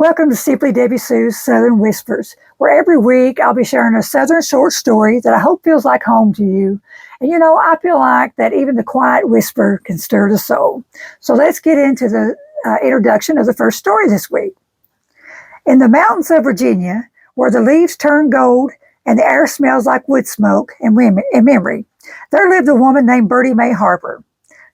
Welcome to Simply Debbie Sue's Southern Whispers, where every week I'll be sharing a Southern short story that I hope feels like home to you. And I feel like that even the quiet whisper can stir the soul. So let's get into the introduction of the first story this week. In the mountains of Virginia, where the leaves turn gold and the air smells like wood smoke and memory, there lived a woman named Bertie Mae Harper.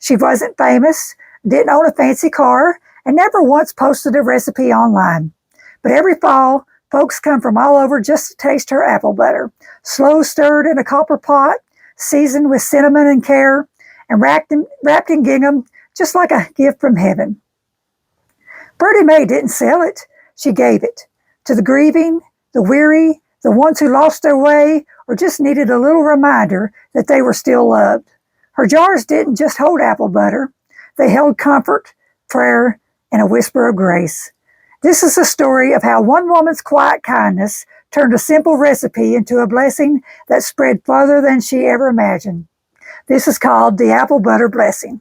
She wasn't famous, didn't own a fancy car, and never once posted a recipe online. But every fall, folks come from all over just to taste her apple butter, slow stirred in a copper pot, seasoned with cinnamon and care, and wrapped in gingham, just like a gift from heaven. Bertie Mae didn't sell it, she gave it to the grieving, the weary, the ones who lost their way, or just needed a little reminder that they were still loved. Her jars didn't just hold apple butter, they held comfort, prayer, and a whisper of grace. This is a story of how one woman's quiet kindness turned a simple recipe into a blessing that spread farther than she ever imagined. This is called the apple butter blessing.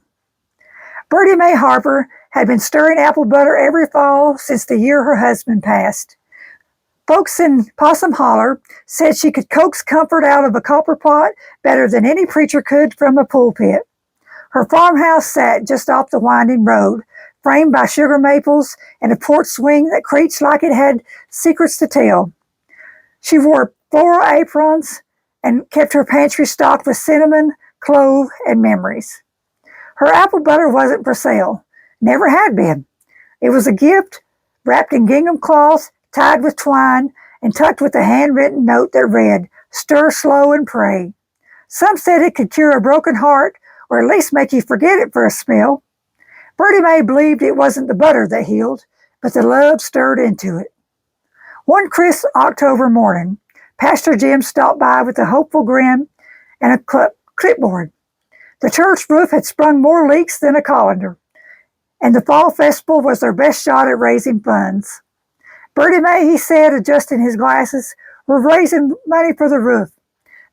Bertie Mae Harper had been stirring apple butter every fall since the year her husband passed. Folks in Possum Holler said she could coax comfort out of a copper pot better than any preacher could from a pulpit. Her farmhouse sat just off the winding road, framed by sugar maples and a porch swing that creaked like it had secrets to tell. She wore floral aprons and kept her pantry stocked with cinnamon, clove, and memories. Her apple butter wasn't for sale, never had been. It was a gift wrapped in gingham cloth, tied with twine, and tucked with a handwritten note that read, "Stir slow and pray." Some said it could cure a broken heart, or at least make you forget it for a spell. Bertie Mae believed it wasn't the butter that healed, but the love stirred into it. One crisp October morning, Pastor Jim stopped by with a hopeful grin and a clipboard. The church roof had sprung more leaks than a colander, and the fall festival was their best shot at raising funds. "Bertie Mae," he said, adjusting his glasses, "we're raising money for the roof.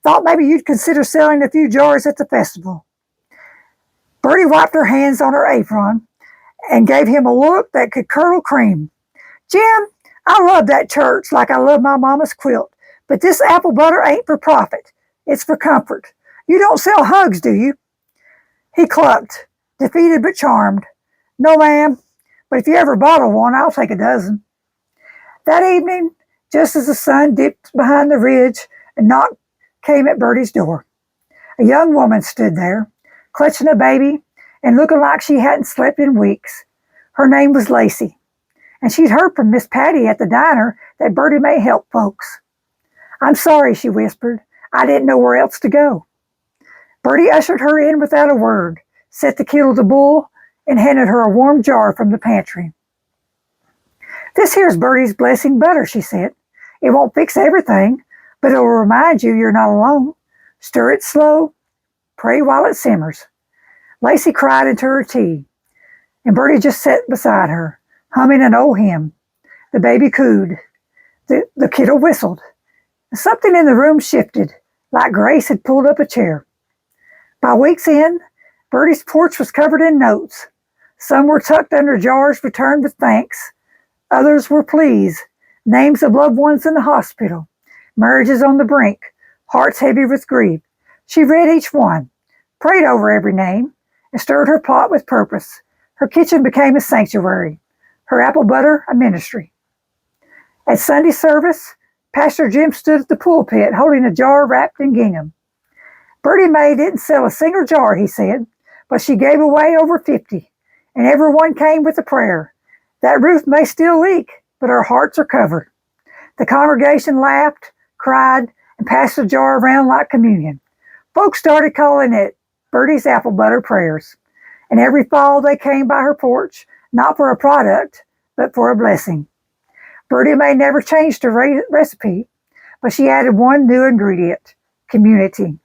Thought maybe you'd consider selling a few jars at the festival." Bertie wiped her hands on her apron and gave him a look that could curdle cream. "Jim, I love that church like I love my mama's quilt, but this apple butter ain't for profit. It's for comfort. You don't sell hugs, do you?" He clucked, defeated but charmed. "No, ma'am, but if you ever bottle one, I'll take a dozen." That evening, just as the sun dipped behind the ridge, a knock came at Bertie's door. A young woman stood there, clutching a baby and looking like she hadn't slept in weeks. Her name was Lacey, and she'd heard from Miss Patty at the diner that Bertie Mae helped folks. "I'm sorry," she whispered. "I didn't know where else to go." Bertie ushered her in without a word, set the kettle to boil, and handed her a warm jar from the pantry. "This here's Bertie's blessing butter," she said. "It won't fix everything, but it'll remind you you're not alone. Stir it slow, pray while it simmers." Lacey cried into her tea, and Bertie just sat beside her, humming an old hymn. The baby cooed. The kiddo whistled. Something in the room shifted, like Grace had pulled up a chair. By week's end, Bertie's porch was covered in notes. Some were tucked under jars returned with thanks. Others were pleas, names of loved ones in the hospital, marriages on the brink, hearts heavy with grief. She read each one, prayed over every name, and stirred her pot with purpose. Her kitchen became a sanctuary, her apple butter a ministry. At Sunday service, Pastor Jim stood at the pulpit holding a jar wrapped in gingham. "Bertie Mae didn't sell a single jar," he said, "but she gave away over 50, and everyone came with a prayer. That roof may still leak, but our hearts are covered." The congregation laughed, cried, and passed the jar around like communion. Folks started calling it Bertie's apple butter prayers, and every fall they came by her porch, not for a product, but for a blessing. Bertie Mae never changed her recipe, but she added one new ingredient: community.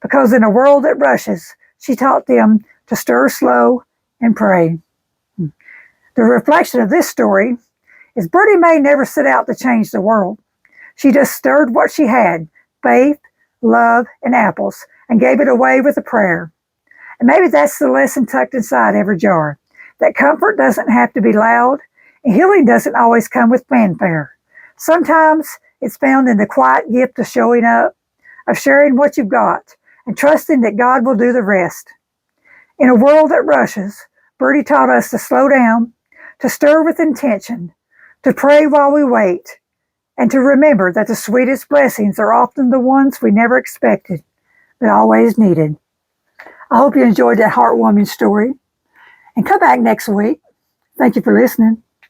Because in a world that rushes, she taught them to stir slow and pray. The reflection of this story is Bertie Mae never set out to change the world. She just stirred what she had, faith, love, and apples, and gave it away with a prayer. And maybe that's the lesson tucked inside every jar, that comfort doesn't have to be loud, Healing doesn't always come with fanfare. Sometimes it's found in the quiet gift of showing up, of sharing what you've got, and trusting that God will do the rest. In a world that rushes, Birdie taught us to slow down, to stir with intention, to pray while we wait, and to remember that the sweetest blessings are often the ones we never expected, but always needed. I hope you enjoyed that heartwarming story. And come back next week. Thank you for listening.